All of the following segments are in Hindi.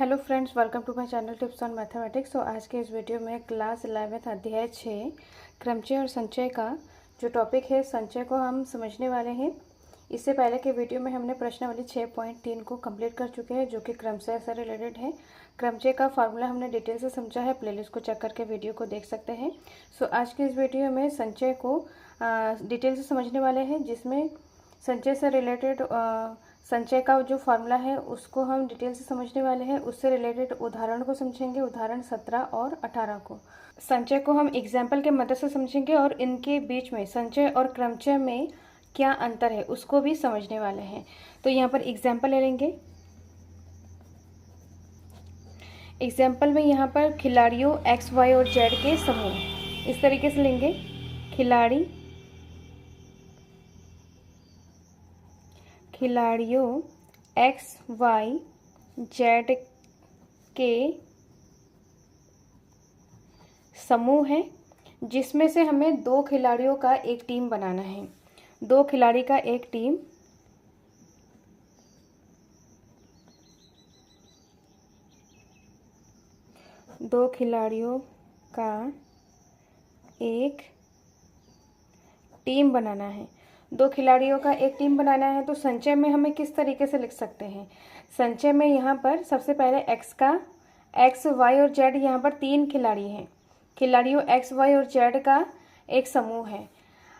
Hello friends, welcome to my channel tips on mathematics. तो आज के इस वीडियो में क्लास 11 अध्याय 6 क्रमचय और संचय का जो टॉपिक है संचय को हम समझने वाले हैं। इससे पहले के वीडियो में हमने प्रश्नावली 6.3 को कंप्लीट कर चुके हैं, जो कि क्रमचय से रिलेटेड है। क्रमचय का फार्मूला हमने डिटेल से समझा है, प्लेलिस्ट को चेक करके वीडियो को देख सकते हैं। सो आज के इस वीडियो में संचय को डिटेल से समझने वाले हैं, जिसमें संचय से रिलेटेड संचय का जो फार्मूला है उसको हम डिटेल से समझने वाले हैं। उससे रिलेटेड उदाहरण को समझेंगे, उदाहरण 17 और 18 को। संचय को हम एग्जाम्पल के मदद से समझेंगे और इनके बीच में संचय और क्रमचय में क्या अंतर है उसको भी समझने वाले हैं। तो यहाँ पर एग्जाम्पल ले लेंगे। एग्जाम्पल में यहाँ पर खिलाड़ियों एक्स वाई और जेड के समूह इस तरीके से लेंगे। खिलाड़ियों एक्स वाई जेड के समूह है, जिसमें से हमें दो खिलाड़ियों का एक टीम बनाना है। दो खिलाड़ी का एक टीम, दो खिलाड़ियों का एक टीम बनाना है। दो खिलाड़ियों का एक टीम बनाना है तो संचय में हमें किस तरीके से लिख सकते हैं। संचय में यहाँ पर सबसे पहले एक्स वाई और जेड, यहाँ पर तीन खिलाड़ी हैं। खिलाड़ियों एक्स वाई और जेड का एक समूह है।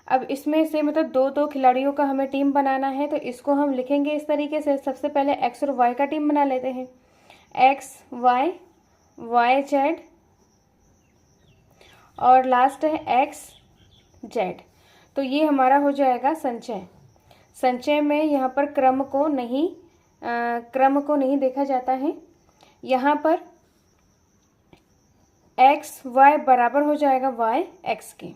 अब इसमें से मतलब दो दो खिलाड़ियों का हमें टीम बनाना है, तो इसको हम लिखेंगे इस तरीके से। सबसे पहले एक्स और वाई का टीम बना लेते हैं, एक्स वाई वाई जेड, और लास्ट है एक्स जेड। तो ये हमारा हो जाएगा संचय। संचय में यहाँ पर क्रम को नहीं देखा जाता है। यहाँ पर एक्स वाई बराबर हो जाएगा वाई एक्स के।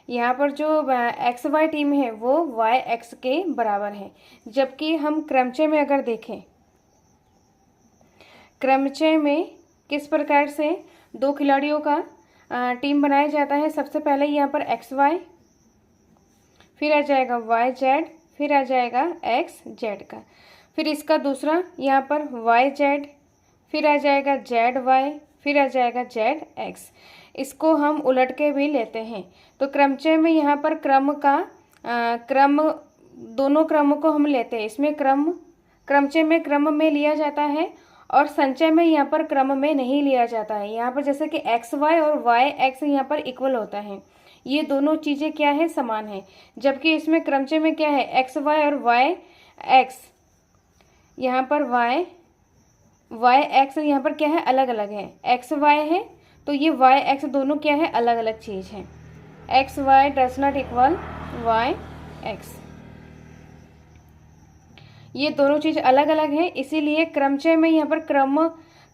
यहाँ पर जो एक्स वाई टीम है वो वाई एक्स के बराबर है। जबकि हम क्रमचय में अगर देखें, क्रमचय में किस प्रकार से दो खिलाड़ियों का टीम बनाया जाता है। सबसे पहले यहाँ पर एक्स वाई, फिर आ जाएगा वाई जेड, फिर आ जाएगा एक्स जेड का, फिर इसका दूसरा यहाँ पर वाई जेड, फिर आ जाएगा जेड वाई, फिर आ जाएगा जेड एक्स। इसको हम उलट के भी लेते हैं। तो क्रमचय में यहाँ पर क्रम दोनों क्रम को हम लेते हैं। इसमें क्रमचय में क्रम में लिया जाता है और संचय में यहाँ पर क्रम में नहीं लिया जाता है। यहाँ पर जैसे कि एक्स वाई और वाई एक्स यहाँ पर इक्वल होता है, ये दोनों चीज़ें क्या है, समान है। जबकि इसमें क्रमचय में क्या है, एक्स वाई और वाई एक्स, यहाँ पर वाई एक्स यहाँ पर क्या है, अलग अलग है। एक्स वाई है तो ये वाई एक्स दोनों क्या है, अलग अलग चीज़ है। X Y does not equal Y X, ये दोनों चीज़ अलग अलग है। इसीलिए क्रमचय में यहाँ पर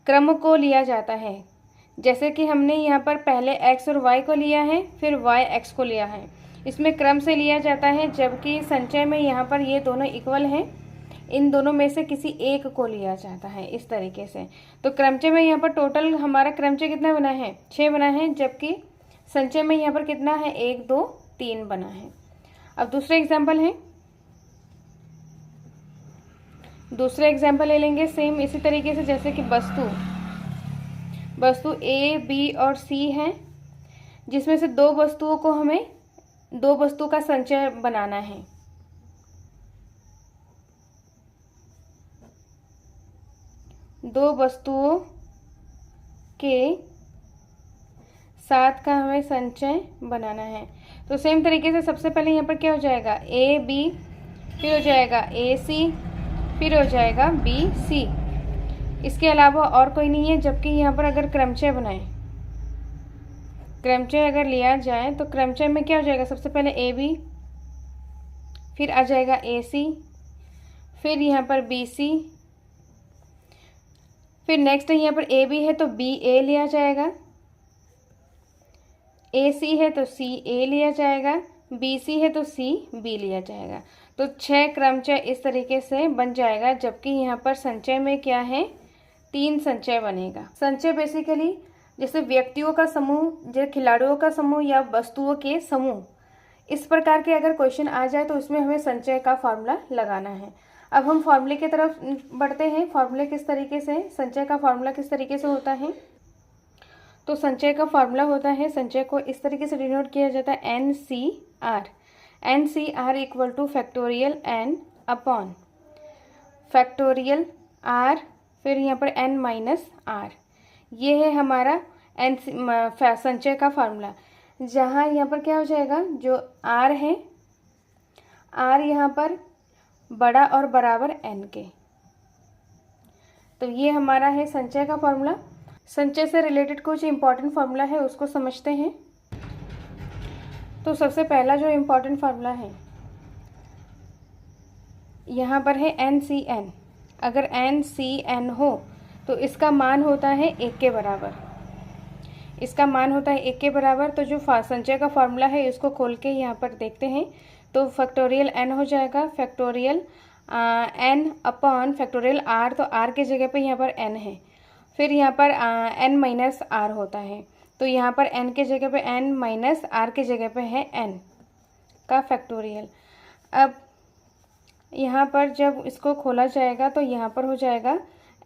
क्रम को लिया जाता है। जैसे कि हमने यहाँ पर पहले एक्स और वाई को लिया है, फिर वाई एक्स को लिया है, इसमें क्रम से लिया जाता है। जबकि संचय में यहाँ पर ये दोनों इक्वल हैं, इन दोनों में से किसी एक को लिया जाता है, इस तरीके से। तो क्रमचय में यहाँ पर टोटल हमारा क्रमचय कितना बना है, 6 बना है। जबकि संचय में यहाँ पर कितना है, 1 2 3 बना है। अब दूसरा एग्जाम्पल ले लेंगे सेम इसी तरीके से। जैसे कि वस्तु ए बी और सी है, जिसमें से दो वस्तुओं का संचय बनाना है। दो वस्तुओं के साथ का हमें संचय बनाना है। तो सेम तरीके से सबसे पहले यहाँ पर क्या हो जाएगा, ए बी, फिर हो जाएगा ए सी, फिर हो जाएगा बी सी। इसके अलावा और कोई नहीं है। जबकि यहाँ पर अगर क्रमचय अगर लिया जाए तो क्रमचय में क्या हो जाएगा, सबसे पहले ए बी, फिर आ जाएगा ए सी, फिर यहाँ पर बी सी, फिर नेक्स्ट यहाँ पर ए बी है तो बी ए लिया जाएगा, ए सी है तो सी ए लिया जाएगा, बी सी है तो सी बी लिया जाएगा। तो 6 क्रमचय इस तरीके से बन जाएगा। जबकि यहाँ पर संचय में क्या है, 3 संचय बनेगा। संचय बेसिकली जैसे व्यक्तियों का समूह, जैसे खिलाड़ियों का समूह या वस्तुओं के समूह, इस प्रकार के अगर क्वेश्चन आ जाए तो इसमें हमें संचय का फार्मूला लगाना है। अब हम फॉर्मूले की तरफ बढ़ते हैं। फॉर्मूले किस तरीके से, संचय का फॉर्मूला किस तरीके से होता है। तो संचय का फॉर्मूला होता है, संचय को इस तरीके से डिनोट किया जाता है NCR। NCR equal to factorial N upon factorial R, फिर यहाँ पर N माइनस R। ये है हमारा संचय का फार्मूला, जहाँ यहाँ पर क्या हो जाएगा, जो R है, R यहाँ पर बड़ा और बराबर N के। तो ये हमारा है संचय का फार्मूला। संचय से रिलेटेड कुछ इम्पॉर्टेंट फार्मूला है, उसको समझते हैं। तो सबसे पहला जो इम्पॉर्टेंट फार्मूला है यहाँ पर है NCN। अगर NCN हो तो इसका मान होता है 1 के बराबर। इसका मान होता है 1 के बराबर। तो जो संचय का फार्मूला है इसको खोल के यहाँ पर देखते हैं। तो फैक्टोरियल N हो जाएगा, factorial N upon factorial R। तो R के जगह पे यहाँ पर N है, फिर यहाँ पर N माइनस R होता है। तो यहाँ पर N के जगह पे N माइनस R के जगह पे है N का फैक्टोरियल। अब यहाँ पर जब इसको खोला जाएगा तो यहाँ पर हो जाएगा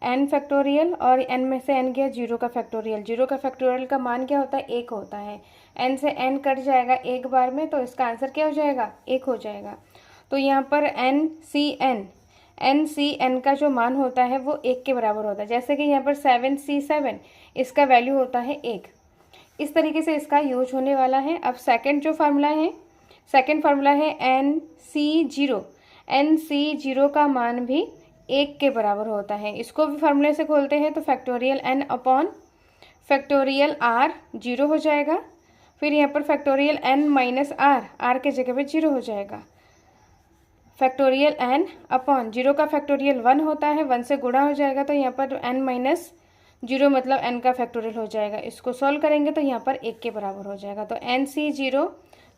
N फैक्टोरियल, और N में से N गया 0 का फैक्टोरियल। 0 का फैक्टोरियल का मान क्या होता है, 1 होता है। N से N कट जाएगा एक बार में, तो इसका आंसर क्या हो जाएगा, 1 हो जाएगा। तो यहाँ पर NCN का जो मान होता है वो 1 के बराबर होता है। जैसे कि यहाँ पर 7C7, इसका वैल्यू होता है 1। इस तरीके से इसका यूज होने वाला है। अब सेकंड जो फार्मूला है, सेकंड फार्मूला है NC0। NC0 का मान भी 1 के बराबर होता है। इसको भी फार्मूले से खोलते हैं तो factorial N upon factorial R 0 हो जाएगा। फिर यहाँ पर फैक्टोरियल N माइनस R के जगह पे 0 हो जाएगा। फैक्टोरियल N अपॉन 0 का फैक्टोरियल 1 होता है, 1 से गुणा हो जाएगा। तो यहाँ पर N माइनस 0 मतलब N का फैक्टोरियल हो जाएगा। इसको सॉल्व करेंगे तो यहाँ पर 1 के बराबर हो जाएगा। तो NC0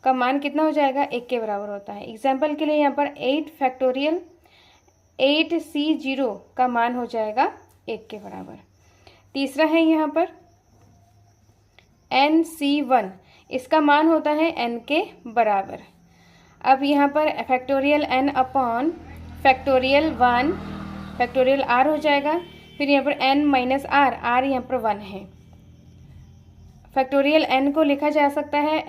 का मान कितना हो जाएगा, 1 के बराबर होता है। एग्जाम्पल के लिए यहाँ पर 8 फैक्टोरियल 8C0 का मान हो जाएगा 1 के बराबर। तीसरा है यहाँ पर NC1, इसका मान होता है N के बराबर। अब यहाँ पर factorial N upon factorial 1 factorial R हो जाएगा। फिर यहाँ पर N माइनस R यहाँ पर 1 है। फैक्टोरियल N को लिखा जा सकता है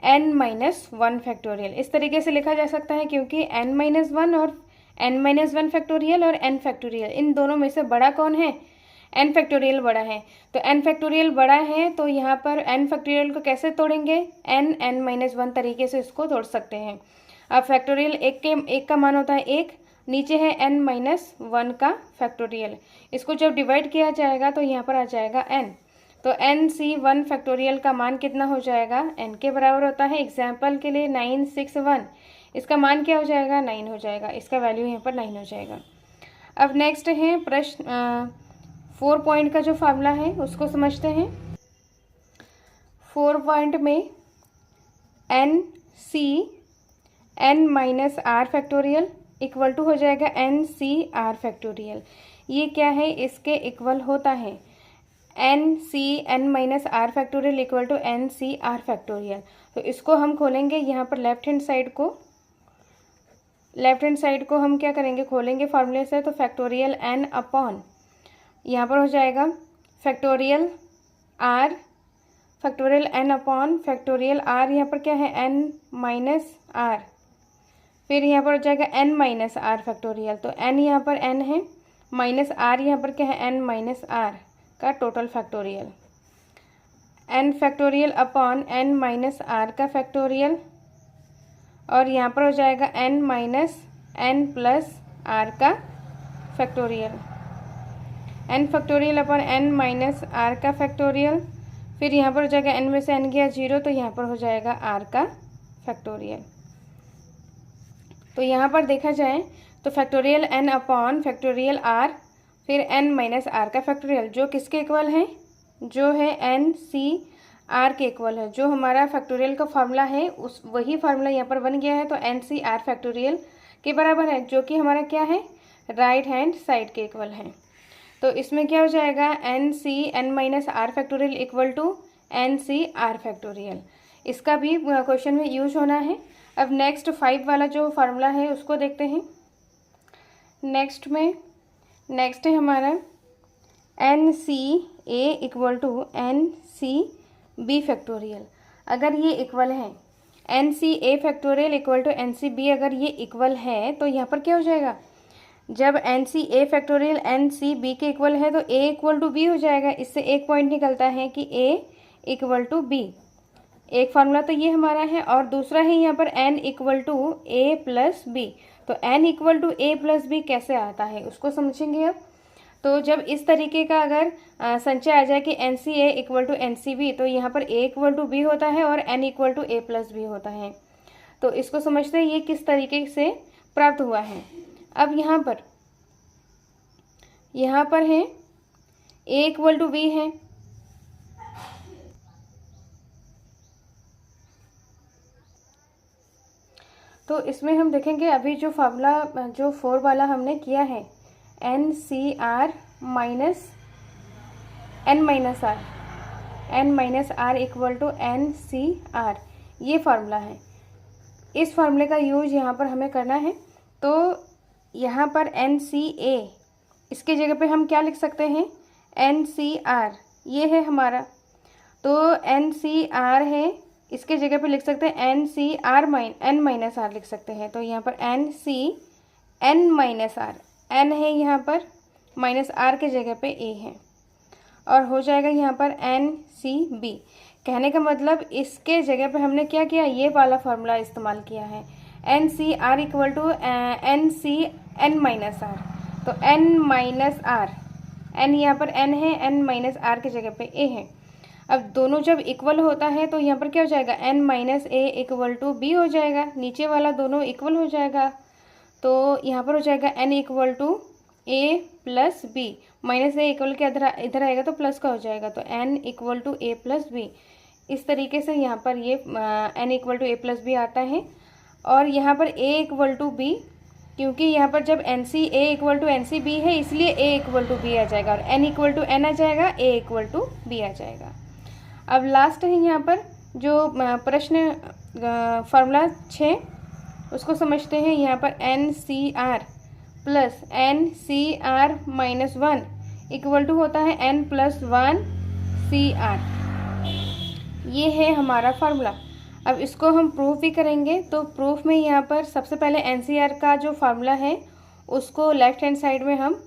N माइनस 1 फैक्टोरियल। इस तरीके से लिखा जा सकता है क्योंकि N माइनस 1 और N माइनस 1 फैक्टोरियल और N फैक्टोरियल, इन दोनों में से बड़ा कौन है, N फैक्टोरियल बड़ा है। तो N फैक्टोरियल बड़ा है, तो यहाँ पर N फैक्टोरियल को कैसे तोड़ेंगे, N माइनस 1 तरीके से इसको तोड़ सकते हैं। अब फैक्टोरियल 1 का मान होता है 1, नीचे है N माइनस 1 का फैक्टोरियल। इसको जब डिवाइड किया जाएगा तो यहाँ पर आ जाएगा N। तो NC1 फैक्टोरियल का मान कितना हो जाएगा, N के बराबर होता है। एग्जाम्पल के लिए 961, इसका मान क्या हो जाएगा, 9 हो जाएगा। इसका वैल्यू यहाँ पर 9 हो जाएगा। अब नेक्स्ट है प्रश्न 4 पॉइंट का जो फार्मूला है उसको समझते हैं। 4 पॉइंट में N minus R factorial equal to हो जाएगा NCR फैक्टोरियल। ये क्या है, इसके इक्वल होता है N minus R factorial equal to NCR factorial. तो इसको हम खोलेंगे यहाँ पर लेफ्ट हैंड साइड को हम क्या करेंगे, खोलेंगे फार्मूले से। तो फैक्टोरियल N अपॉन यहाँ पर हो जाएगा factorial R, factorial N upon factorial R, यहाँ पर क्या है N माइनस R, फिर यहाँ पर हो जाएगा N माइनस R फैक्टोरियल। तो N यहाँ पर N है, माइनस R यहाँ पर क्या है N माइनस R का total factorial. N factorial upon N minus R का फैक्टोरियल, और यहाँ पर हो जाएगा N minus N plus R का factorial. N factorial upon N minus R का फैक्टोरियल, फिर यहाँ पर हो जाएगा N में से N गया 0, तो यहाँ पर हो जाएगा R का फैक्टोरियल। तो यहाँ पर देखा जाए तो factorial N upon factorial R, फिर N माइनस R का फैक्टोरियल, जो किसके इक्वल है, जो है NCR के इक्वल है। जो हमारा फैक्टोरियल का फार्मूला है उस वही फार्मूला यहाँ पर बन गया है। तो NCR फैक्टोरियल के बराबर है, जो कि हमारा क्या है, राइट हैंड साइड के इक्वल है। तो इसमें क्या हो जाएगा, N minus R factorial equal to NCR factorial. इसका भी क्वेश्चन में यूज होना है। अब नेक्स्ट 5 वाला जो फार्मूला है उसको देखते हैं। नेक्स्ट है हमारा N C A equal to N C B factorial. अगर ये इक्वल है, N C A factorial equal to N C B, अगर ये इक्वल है तो यहाँ पर क्या हो जाएगा, जब N C A factorial N C B के इक्वल है तो ए इक्वल टू बी हो जाएगा। इससे एक पॉइंट निकलता है कि ए इक्वल टू बी। एक फार्मूला तो ये हमारा है, और दूसरा है यहाँ पर n equal to A plus b. तो N equal to A plus b कैसे आता है उसको समझेंगे अब। तो जब इस तरीके का अगर संचय आ जाए कि N C A equal to N C B, तो यहाँ पर ए इक्वल टू बी होता है और N equal to A plus B होता है। तो इसको समझते हैं ये किस तरीके से प्राप्त हुआ है। अब यहाँ पर है ए इक्वल टू बी है, तो इसमें हम देखेंगे अभी जो फार्मूला जो 4 वाला हमने किया है, N C R minus N minus R equal to N C R, ये फार्मूला है। इस फार्मूले का यूज यहाँ पर हमें करना है। तो यहाँ पर एन सी ए, इसके जगह पे हम क्या लिख सकते हैं, एन सी आर, ये है हमारा। तो एन सी आर है, इसके जगह पे लिख सकते हैं N C R N minus R लिख सकते हैं। तो यहाँ पर N C N minus R, N है यहाँ पर, माइनस आर के जगह पे ए है, और हो जाएगा यहाँ पर एन सी बी। कहने का मतलब इसके जगह पे हमने क्या किया, ये वाला फार्मूला इस्तेमाल किया है, N C R equal to N C N minus R. तो एन माइनस आर, एन यहाँ पर एन है, एन माइनस आर के जगह पे ए है। अब दोनों जब इक्वल होता है तो यहाँ पर क्या हो जाएगा, N minus A equal to B हो जाएगा, नीचे वाला दोनों इक्वल हो जाएगा। तो यहाँ पर हो जाएगा N equal to A plus B, minus A equal के इधर आएगा तो प्लस का हो जाएगा, तो N equal to A plus B. इस तरीके से यहाँ पर ये N equal to A plus B आता है। और यहाँ पर ए इक्वल टू बी, क्योंकि यहाँ पर जब N C A equal to N C B है इसलिए ए इक्वल टू बी आ जाएगा, और एन इक्वल टू एन आ जाएगा, ए इक्वल टू बी आ जाएगा। अब लास्ट है यहाँ पर जो प्रश्न फार्मूला 6, उसको समझते हैं। यहाँ पर N C R plus N C R minus 1 equal to होता है एन प्लस 1 सी आर, ये है हमारा फार्मूला। अब इसको हम प्रूफ भी करेंगे। तो प्रूफ में यहाँ पर सबसे पहले एन सी आर का जो फार्मूला है उसको लेफ्ट हैंड साइड में हम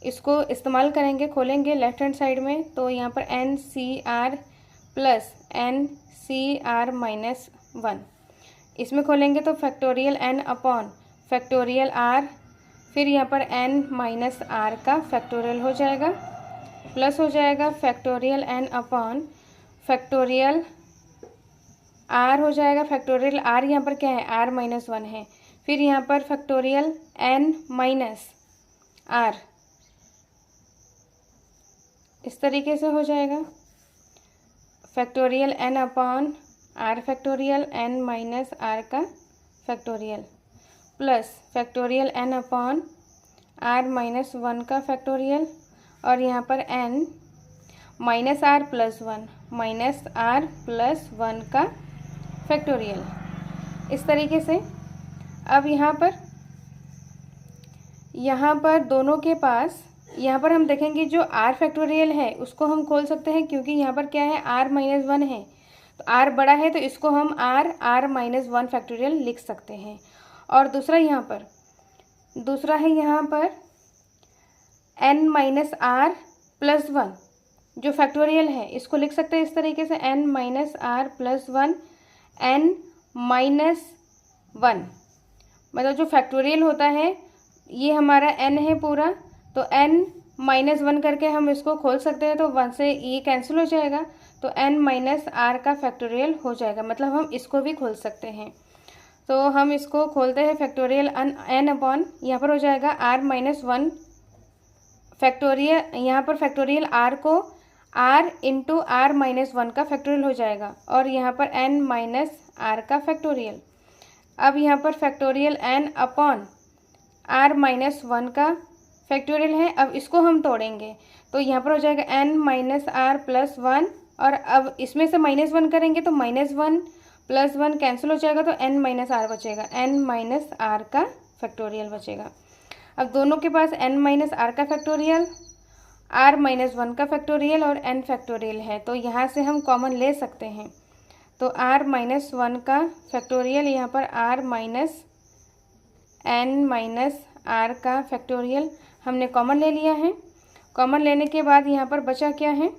इसको इस्तेमाल करेंगे, खोलेंगे लेफ्ट हैंड साइड में। तो यहाँ पर N C R plus N C R minus 1, इसमें खोलेंगे तो factorial N upon factorial R, फिर यहाँ पर एन माइनस आर का फैक्टोरियल हो जाएगा, प्लस हो जाएगा factorial N upon factorial R हो जाएगा। फैक्टोरियल आर यहाँ पर क्या है, आर माइनस 1 है। फिर यहाँ पर फैक्टोरियल एन माइनस आर, इस तरीके से हो जाएगा factorial N upon are factorial N minus are का factorial, plus factorial N upon are minus 1 का फैक्टोरियल, और यहाँ पर N minus are plus 1 minus are plus 1 का फैक्टोरियल, इस तरीके से। अब यहाँ पर दोनों के पास, यहाँ पर हम देखेंगे जो आर फैक्टोरियल है उसको हम खोल सकते हैं, क्योंकि यहाँ पर क्या है, आर माइनस 1 है, तो आर बड़ा है तो इसको हम आर माइनस 1 फैक्टोरियल लिख सकते हैं। और दूसरा है यहाँ पर एन माइनस आर प्लस 1 जो फैक्टोरियल है, इसको लिख सकते हैं इस तरीके से, N minus are plus 1 N minus 1, मतलब जो फैक्टोरियल होता है ये हमारा एन है पूरा, तो एन माइनस 1 करके हम इसको खोल सकते हैं, तो 1 से ये कैंसिल हो जाएगा, तो एन माइनस आर का फैक्टोरियल हो जाएगा। मतलब हम इसको भी खोल सकते हैं। तो हम इसको खोलते हैं फैक्टोरियल एन अपॉन, यहाँ पर हो जाएगा आर माइनस 1 फैक्टोरियल, यहाँ पर फैक्टोरियल आर को आर इंटू आर माइनस 1 का फैक्टोरियल हो जाएगा, और यहाँ पर एन माइनस आर का फैक्टोरियल। अब यहाँ पर factorial N upon are minus 1 का फैक्टोरियल है। अब इसको हम तोड़ेंगे तो यहाँ पर हो जाएगा एन माइनस आर प्लस 1, और अब इसमें से माइनस 1 करेंगे तो माइनस 1 प्लस 1 कैंसिल हो जाएगा, तो एन माइनस आर बचेगा, एन माइनस आर का फैक्टोरियल बचेगा। अब दोनों के पास n माइनस आर का फैक्टोरियल, r माइनस 1 का फैक्टोरियल और n फैक्टोरियल है, तो यहाँ से हम कॉमन ले सकते हैं। तो r माइनस 1 का फैक्टोरियल, यहाँ पर r minus n minus r का फैक्टोरियल हमने कॉमन ले लिया है। कॉमन लेने के बाद यहाँ पर बचा क्या है,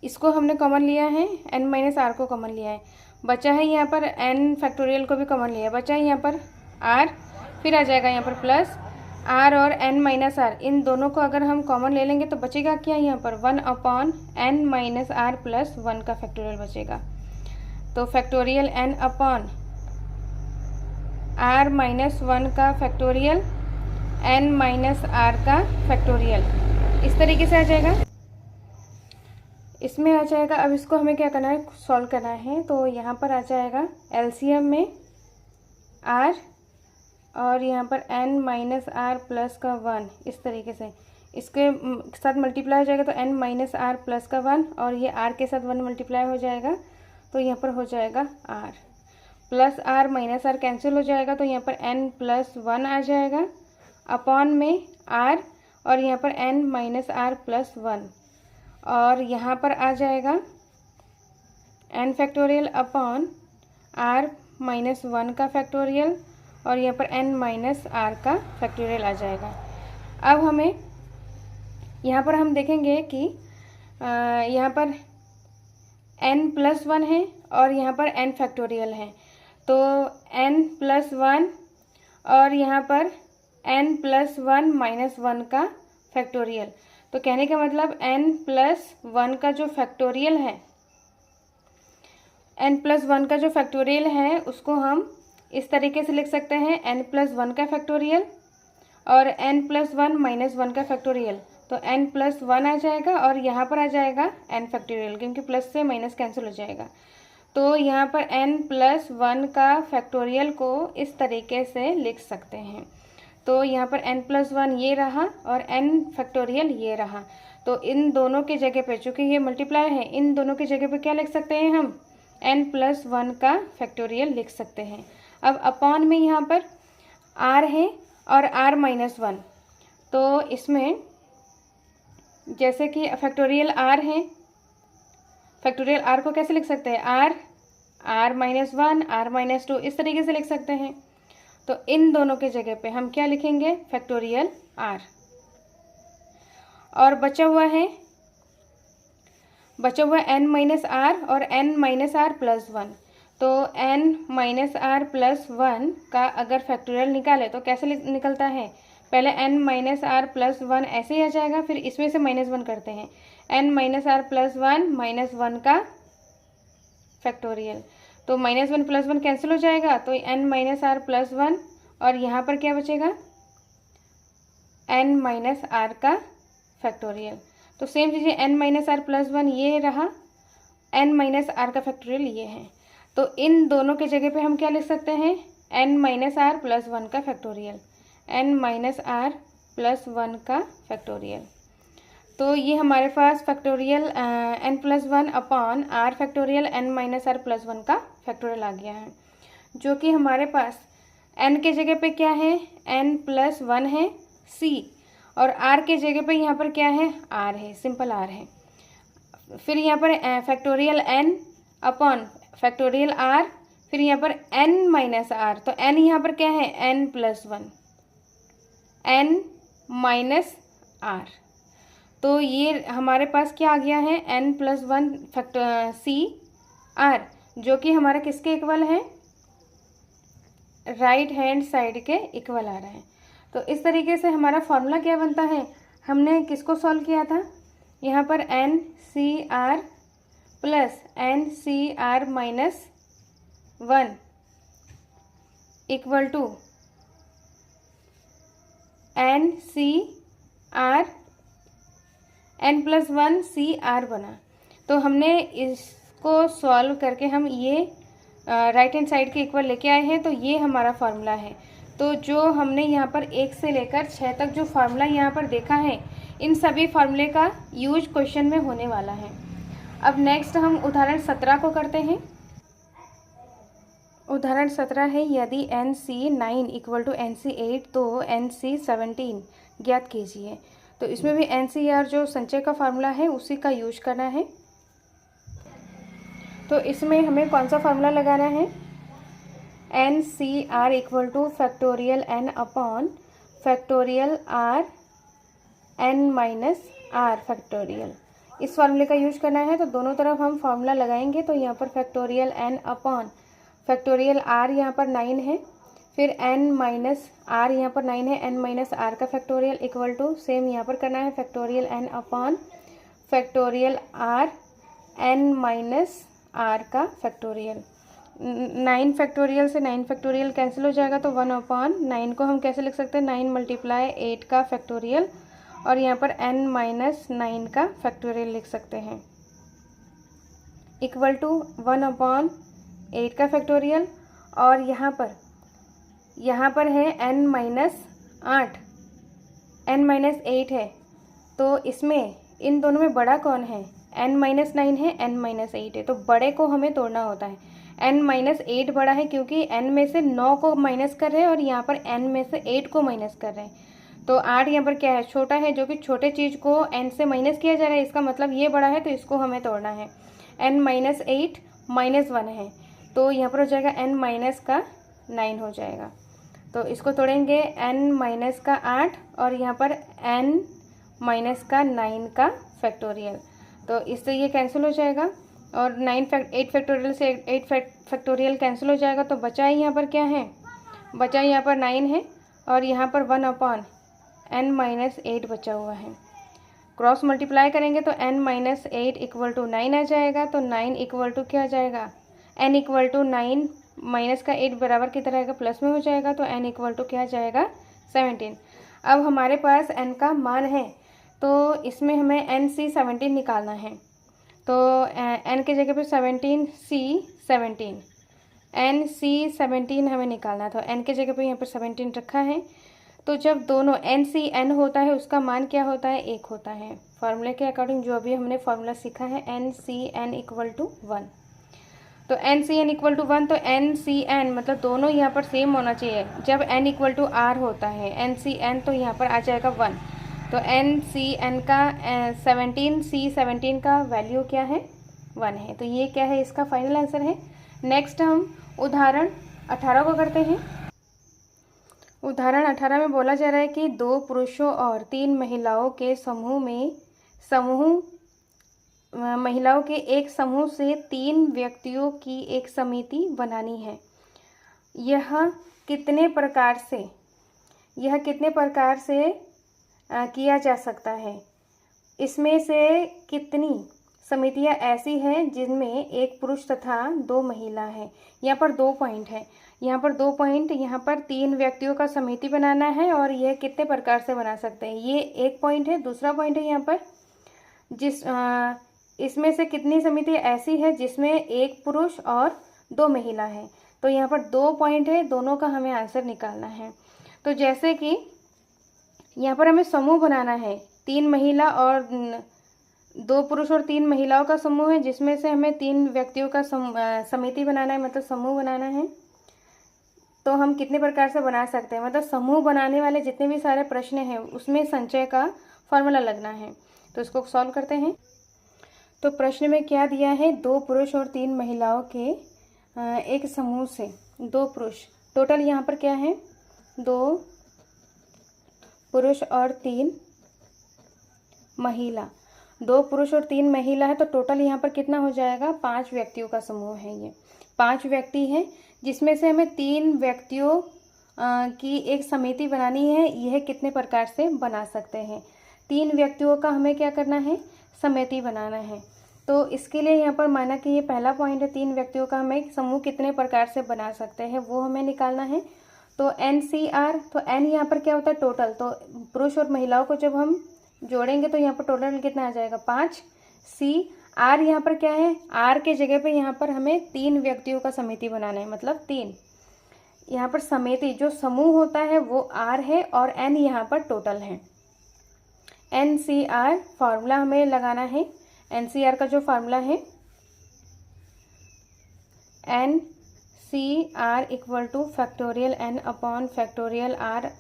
इसको हमने कॉमन लिया है, n माइनस r को कॉमन लिया है। बचा है यहाँ पर n फैक्टोरियल को भी कॉमन लिया है, बचा है यहाँ पर r, फिर आ जाएगा यहाँ पर प्लस r और n माइनस r, इन दोनों को अगर हम कॉमन ले लेंगे तो बचेगा क्या यहाँ पर 1 upon n minus r plus 1 का फैक्टोरियल बचेगा। तो factorial n upon r minus 1 का फैक्टोरियल n माइनस r का फैक्टोरियल, इस तरीके से आ जाएगा। इसमें आ जाएगा, अब इसको हमें क्या करना है, सॉल्व करना है। तो यहाँ पर आ जाएगा एलसीएम में r और यहाँ पर n माइनस r प्लस का 1, इस तरीके से इसके साथ मल्टीप्लाई हो जाएगा तो n माइनस r प्लस का 1 और ये r के साथ 1 मल्टीप्लाई हो जाएगा, तो यहाँ पर हो जाएगा r plus r minus r cancel हो जाएगा, तो यहाँ पर n प्लस 1 आ जाएगा अपॉन में r और यहाँ पर n माइनस r प्लस 1 और यहाँ पर आ जाएगा n factorial upon r minus 1 का फैक्टोरियल और यहाँ पर n माइनस r का फैक्टोरियल आ जाएगा। अब हमें यहाँ पर हम देखेंगे कि यहाँ पर n प्लस 1 है और यहाँ पर n फैक्टोरियल है, तो n प्लस 1 और यहाँ पर n प्लस 1 माइनस 1 का फैक्टोरियल, तो कहने का मतलब n प्लस 1 का जो फैक्टोरियल है, n प्लस 1 का जो फैक्टोरियल है उसको हम इस तरीके से लिख सकते हैं, n प्लस 1 का फैक्टोरियल और n प्लस 1 माइनस 1 का फैक्टोरियल, तो n प्लस 1 आ जाएगा और यहाँ पर आ जाएगा n फैक्टोरियल, क्योंकि प्लस से माइनस कैंसिल हो जाएगा। तो यहाँ पर n प्लस 1 का फैक्टोरियल को इस तरीके से लिख सकते हैं। तो यहाँ पर n प्लस 1 ये रहा और n फैक्टोरियल ये रहा, तो इन दोनों की जगह पे, चूँकि ये मल्टीप्लाई है, इन दोनों की जगह पे क्या लिख सकते हैं हम, n प्लस 1 का फैक्टोरियल लिख सकते हैं। अब अपॉन में यहाँ पर r है और r माइनस 1, तो इसमें जैसे कि फैक्टोरियल r है, फैक्टोरियल r को कैसे लिख सकते हैं, r माइनस 1 r माइनस 2, इस तरीके से लिख सकते हैं। तो इन दोनों के जगह पे हम क्या लिखेंगे, फैक्टोरियल r, और बचा हुआ है n माइनस r और n माइनस r प्लस 1, तो n माइनस r प्लस 1 का अगर फैक्टोरियल निकाले तो कैसे निकलता है, पहले n माइनस r प्लस 1 ऐसे ही आ जाएगा, फिर इसमें से माइनस 1 करते हैं, n minus r plus 1 minus 1 का फैक्टोरियल, तो माइनस 1 प्लस 1 कैंसिल हो जाएगा, तो n माइनस r प्लस 1 और यहाँ पर क्या बचेगा, n माइनस r का फैक्टोरियल। तो सेम चीज़ें n माइनस r प्लस 1 ये रहा, n माइनस r का फैक्टोरियल ये है, तो इन दोनों के जगह पे हम क्या लिख सकते हैं, n माइनस r प्लस 1 का factorial, n minus r plus 1 का फैक्टोरियल। तो ये हमारे पास factorial n plus 1 upon r factorial n minus r plus 1 का फैक्टोरियल आ गया है, जो कि हमारे पास n के जगह पे क्या है, n प्लस 1 है c, और r के जगह पे यहाँ पर क्या है, r है, सिंपल r है। फिर यहाँ पर factorial n upon factorial r, फिर यहाँ पर n माइनस r, तो n यहाँ पर क्या है, n plus 1 n minus r, तो ये हमारे पास क्या आ गया है, n plus 1 factor c r, जो कि हमारा किसके इक्वल है, राइट हैंड साइड के इक्वल आ रहा है। तो इस तरीके से हमारा फॉर्मूला क्या बनता है, हमने किसको सॉल्व किया था, यहाँ पर n c r plus n c r minus 1 equal to n c r n plus 1 c r बना। तो हमने इसको सॉल्व करके हम ये राइट हैंड साइड के इक्वल लेके आए हैं, तो ये हमारा फार्मूला है। तो जो हमने यहाँ पर 1 से लेकर 6 तक जो फार्मूला यहाँ पर देखा है, इन सभी फार्मूले का यूज क्वेश्चन में होने वाला है। अब नेक्स्ट हम उदाहरण 17 को करते हैं। उदाहरण 17 है, यदि NC9 इक्वल टू NC8 तो NC17 ज्ञात कीजिए। तो इसमें भी NCR जो संचय का फार्मूला है उसी का यूज करना है। तो इसमें हमें कौन सा फार्मूला लगाना है? NCR equal to factorial N upon factorial R N minus R factorial, इस फार्मूले का यूज करना है। तो दोनों तरफ हम फार्मूला लगाएंगे। तो यहाँ पर factorial N upon factorial R यहाँ पर 9 है, फिर N माइनस R यहाँ पर 9 है, N माइनस R का फैक्टोरियल इक्वल टू सेम यहाँ पर करना है factorial N upon factorial R N minus R का फैक्टोरियल। 9 फैक्टोरियल से 9 फैक्टोरियल कैंसिल हो जाएगा, तो 1 अपॉन 9 को हम कैसे लिख सकते हैं? 9 मल्टीप्लाई 8 का फैक्टोरियल, और यहाँ पर N माइनस 9 का फैक्टोरियल लिख सकते हैं, इक्वल टू 1 अपॉन 8 का फैक्टोरियल। और यहाँ पर है N माइनस 8, N माइनस 8 है। तो इसमें इन दोनों में बड़ा कौन है? N माइनस 9 है, N माइनस 8 है। तो बड़े को हमें तोड़ना होता है। N माइनस 8 बड़ा है क्योंकि N में से 9 को माइनस कर रहे हैं और यहाँ पर N में से 8 को माइनस कर रहे हैं। तो 8 यहाँ पर क्या है? छोटा है, जो कि छोटे चीज़ को N से माइनस किया जा रहा है, इसका मतलब ये बड़ा है, तो इसको हमें तोड़ना है। N माइनस 8 माइनस 1 है, तो यहाँ पर हो जाएगा N माइनस का 9 हो जाएगा। तो इसको तोड़ेंगे N माइनस का 8 और यहाँ पर N माइनस का 9 का फैक्टोरियल। तो इससे ये कैंसिल हो जाएगा और 8 फैक्टोरियल से 8 फैक्टोरियल कैंसिल हो जाएगा। तो बचा यहाँ पर क्या है? बचा यहाँ पर 9 है और यहाँ पर 1 अपॉन N माइनस 8 बचा हुआ है। क्रॉस मल्टीप्लाई करेंगे तो N माइनस 8 इक्वल टू 9 आ जाएगा। तो 9 इक्वल टू क्या आ जाएगा? N इक्वल टू 9 माइनस का 8 बराबर की तरह आएगा, प्लस में हो जाएगा। तो N इक्वल टू क्या जाएगा? 17। अब हमारे पास N का मान है, तो इसमें हमें NC17 निकालना है। तो N के जगह पे 17C17, NC17 हमें निकालना है। तो N के जगह पे यहाँ पर 17 रखा है। तो जब दोनों NCN होता है उसका मान क्या होता है? 1 होता है। फार्मूले के अकॉर्डिंग जो अभी हमने फार्मूला सीखा है NCN इक्वल टू 1। तो NCN इक्वल टू 1, तो NCN मतलब दोनों यहाँ पर सेम होना चाहिए। जब N इक्वल टू R होता है NCN, तो यहाँ पर आ जाएगा 1। तो NCN का 17C17 का वैल्यू क्या है? 1 है। तो ये क्या है? इसका फाइनल आंसर है। नेक्स्ट हम उदाहरण 18 को करते हैं। उदाहरण 18 में बोला जा रहा है कि 2 पुरुषों और 3 महिलाओं के महिलाओं के एक समूह से 3 व्यक्तियों की एक समिति बनानी है। यह कितने प्रकार से किया जा सकता है? इसमें से कितनी समितियां ऐसी हैं जिनमें एक पुरुष तथा 2 महिला है? यहाँ पर 2 पॉइंट है। यहाँ पर 2 पॉइंट, यहाँ पर 3 व्यक्तियों का समिति बनाना है और यह कितने प्रकार से बना सकते हैं, ये एक पॉइंट है। दूसरा पॉइंट है यहाँ पर इसमें से कितनी समिति ऐसी है जिसमें एक पुरुष और 2 महिला है। तो यहाँ पर 2 पॉइंट है, दोनों का हमें आंसर निकालना है। तो जैसे कि यहाँ पर हमें समूह बनाना है, 3 महिला और 2 पुरुष और 3 महिलाओं का समूह है, जिसमें से हमें 3 व्यक्तियों का समिति बनाना है, मतलब समूह बनाना है। तो हम कितने प्रकार से बना सकते हैं? मतलब समूह बनाने वाले जितने भी सारे प्रश्न हैं उसमें संचय का फॉर्मूला लगना है। तो इसको सॉल्व करते हैं। तो प्रश्न में क्या दिया है? 2 पुरुष और 3 महिलाओं के एक समूह से 2 पुरुष, टोटल यहाँ पर क्या है? 2 पुरुष और 3 महिला, 2 पुरुष और 3 महिला है। तो टोटल यहाँ पर कितना हो जाएगा? 5 व्यक्तियों का समूह है। ये 5 व्यक्ति हैं जिसमें से हमें 3 व्यक्तियों की एक समिति बनानी है। यह कितने प्रकार से बना सकते हैं? 3 व्यक्तियों का हमें क्या करना है? समिति बनाना है। तो इसके लिए यहाँ पर माना कि ये पहला पॉइंट है, 3 व्यक्तियों का हमें समूह कितने प्रकार से बना सकते हैं वो हमें निकालना है। तो NCR, तो N यहाँ पर क्या होता है? टोटल। तो पुरुष और महिलाओं को जब हम जोड़ेंगे तो यहाँ पर टोटल कितना आ जाएगा? 5। CR यहाँ पर क्या है? R के जगह पे यहाँ पर हमें 3 व्यक्तियों का समिति बनाना है, मतलब 3। यहाँ पर समिति जो समूह होता है वो R है और N यहाँ पर टोटल है। NCR फार्मूला हमें लगाना है। NCR का जो फार्मूला है C R equal to factorial N upon factorial R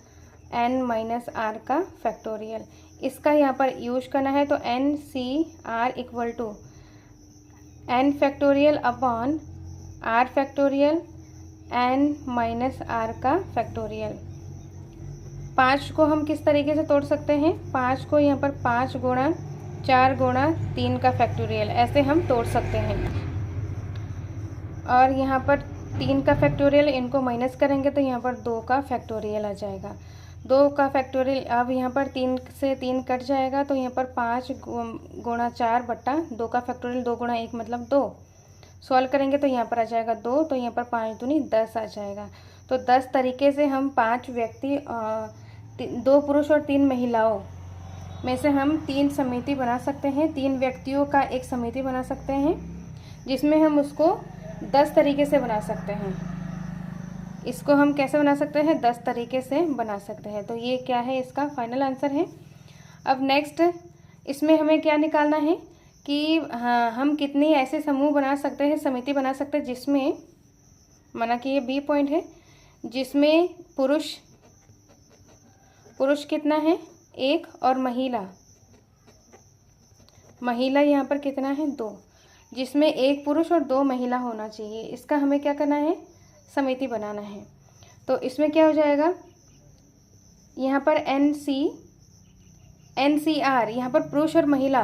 N minus are का फैक्टोरियल। इसका यहाँ पर यूज करना है, तो N C R equal to N factorial upon are factorial N minus are का फैक्टोरियल। 5 को हम किस तरीके से तोड़ सकते हैं, 5 को यहाँ पर 5 गुणा 4 गुणा 3 का फैक्टोरियल, ऐसे हम तोड़ सकते हैं। और यहाँ पर 3 का फैक्टोरियल, इनको माइनस करेंगे तो यहाँ पर 2 का फैक्टोरियल आ जाएगा। 2 का फैक्टोरियल, अब यहाँ पर 3 से 3 कट जाएगा, तो यहाँ पर 5 गुणा 4 बट्टा 2 का फैक्टोरियल, 2 गुणा 1 मतलब 2। सॉल्व करेंगे तो यहाँ पर आ जाएगा 2, तो यहाँ पर 5 दूनी 10 आ जाएगा। तो 10 तरीके से हम 5 व्यक्ति 2 पुरुष और 3 महिलाओं में से हम 3 समिति बना सकते हैं, 3 व्यक्तियों का एक समिति बना सकते हैं, जिसमें हम उसको 10 तरीके से बना सकते हैं। इसको हम कैसे बना सकते हैं, 10 तरीके से बना सकते हैं। तो ये क्या है, इसका फाइनल आंसर है। अब नेक्स्ट इसमें हमें क्या निकालना है कि हाँ, हम कितनी ऐसे समूह बना सकते हैं, समिति बना सकते हैं, जिसमें माना कि ये बी पॉइंट है, जिसमें पुरुष कितना है 1 और महिला यहाँ पर कितना है 2, जिसमें 1 पुरुष और 2 महिला होना चाहिए। इसका हमें क्या करना है, समिति बनाना है। तो इसमें क्या हो जाएगा, यहाँ पर NCR, यहाँ पर पुरुष और महिला,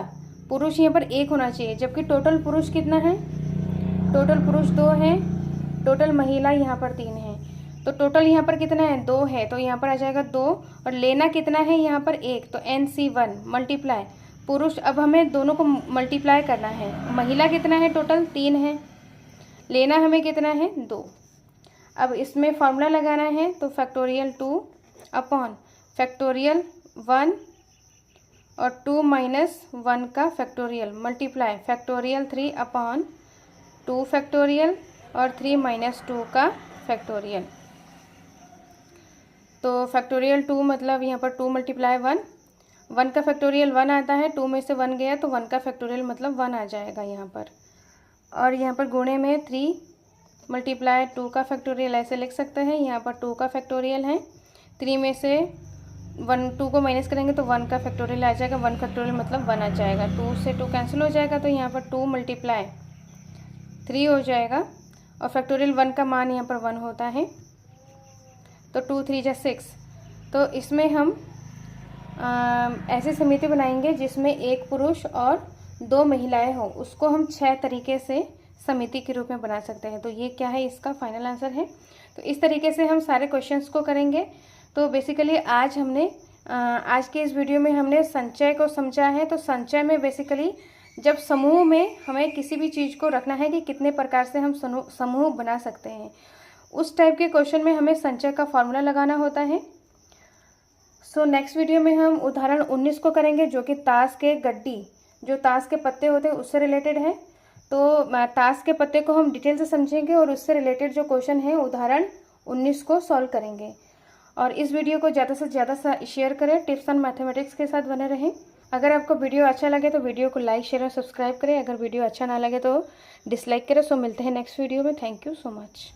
पुरुष यहाँ पर 1 होना चाहिए, जबकि टोटल पुरुष कितना है, टोटल पुरुष 2 है, टोटल महिला यहाँ पर 3 है। तो टोटल यहाँ पर कितना है 2 है, तो यहाँ पर आ जाएगा 2, और लेना कितना है यहाँ पर 1, तो NC1 मल्टीप्लाई पुरुष, अब हमें दोनों को मल्टीप्लाई करना है। महिला कितना है, टोटल 3 है, लेना हमें कितना है 2। अब इसमें फॉर्मूला लगाना है, तो फैक्टोरियल 2 अपॉन फैक्टोरियल 1 और 2 माइनस 1 का factorial multiply factorial 3 upon 2 factorial और 3 माइनस 2 का फैक्टोरियल। तो फैक्टोरियल 2 मतलब यहाँ पर 2 मल्टीप्लाई 1 का फैक्टोरियल 1 आता है, 2 में से 1 गया तो 1 का फैक्टोरियल मतलब 1 आ जाएगा यहाँ पर। और यहाँ पर गुणे में 3 मल्टीप्लाई 2 का फैक्टोरियल ऐसे लिख सकते हैं, यहाँ पर 2 का फैक्टोरियल है, 3 में से 2 को माइनस करेंगे तो 1 का फैक्टोरियल आ जाएगा, 1 फैक्टोरियल मतलब 1 आ जाएगा। 2 से 2 कैंसिल हो जाएगा, तो यहाँ पर 2 मल्टीप्लाई 3 हो जाएगा, और फैक्टोरियल 1 का मान यहाँ पर 1 होता है, तो 2 3 जा 6। तो इसमें हम ऐसी समिति बनाएंगे जिसमें 1 पुरुष और 2 महिलाएं हो, उसको हम 6 तरीके से समिति के रूप में बना सकते हैं। तो ये क्या है, इसका फाइनल आंसर है। तो इस तरीके से हम सारे क्वेश्चंस को करेंगे। तो बेसिकली आज के इस वीडियो में हमने संचय को समझा है। तो संचय में बेसिकली जब समूह में हमें किसी भी चीज़ को रखना है कि कितने प्रकार से हम समूह बना सकते हैं, उस टाइप के क्वेश्चन में हमें संचय का फॉर्मूला लगाना होता है। सो नेक्स्ट वीडियो में हम उदाहरण 19 को करेंगे, जो कि ताश के गड्डी, जो ताश के पत्ते होते हैं उससे रिलेटेड है। तो ताश के पत्ते को हम डिटेल से समझेंगे और उससे रिलेटेड जो क्वेश्चन है उदाहरण 19 को सॉल्व करेंगे। और इस वीडियो को ज़्यादा से ज़्यादा शेयर करें, टिप्स ऑन मैथमेटिक्स के साथ बने रहें। अगर आपको वीडियो अच्छा लगे तो वीडियो को लाइक शेयर और सब्सक्राइब करें, अगर वीडियो अच्छा ना लगे तो डिसलाइक करें। सो मिलते हैं नेक्स्ट वीडियो में। Thank you so much.